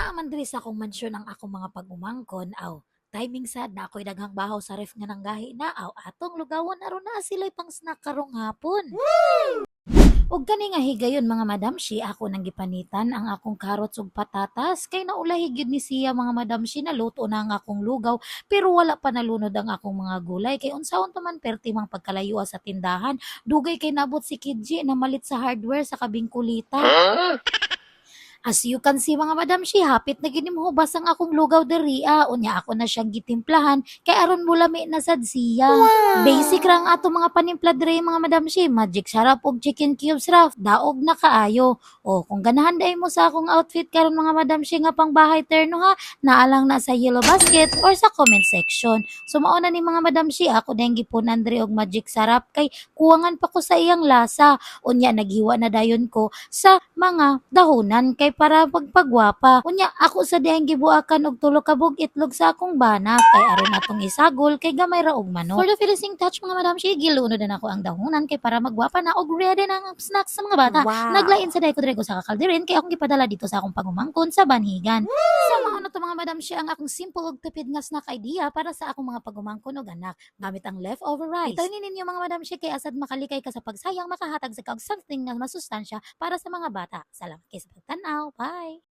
Naaman diri sa akong mansyon ang akong mga pag-umangkon, aw. Timing sad na ako'y daghang bahaw sa ref nga nanggahi na, aw. Atong lugawon aron na sila'y pang snack karong hapon. Ug kani nga higayon mga madamshi, ako nang gipanitan ang akong carrots ug patatas kay naulahi gyud ni siya mga madamshi, naluto na ang akong lugaw pero wala pa nalunod ang akong mga gulay kay unsaon pa man perti mang pagkalayo sa tindahan. Dugay kay nabot si Kidji na malit sa hardware sa kabingkulita. As you can see mga madam, si hapit na gini mahubas ang akong lugaw diri, unya ako na siyang gitimplahan kay aron mo lami na sad siya. Basic ra ang ato mga panimpla diri mga madam, si magic sarap og chicken cubes ra, daog na kaayo. O kung ganahan day mo sa akong outfit karon mga madam, si nga pang bahay terno ha, naalang na sa yellow basket or sa comment section. So mao na ni mga madam, si ako dayang gipunan diri og magic sarap kay kuwangan pa ko sa iyang lasa. Unya naghiwa na dayon ko sa mga dahonan kay para pagpagwapa. Unya ako sa dihang gibuakan og tulo ka bug itlog sa akong bana kay aron atong isagol kay gamay ra og manok. For the finishing touch mga madam, sige gilunod na ako ang dahonan kay para magwapa na og ready na ang snacks sa mga bata. Wow. Naglain sa ko dire sa kakalderin kay akong gipadala dito sa akong pagumangkon sa Banhigan. So mao na to mga madam, siya ang akong simple ug tipid nga snack idea para sa akong mga pagumangkon og anak gamit ang leftover rice. Itaw ninyo mga madam, siya kay asad makalikay ka sa pagsayang, makahatag sa kag something nga masustansya para sa mga bata. Salamat kay sa pagtanaw. Bye!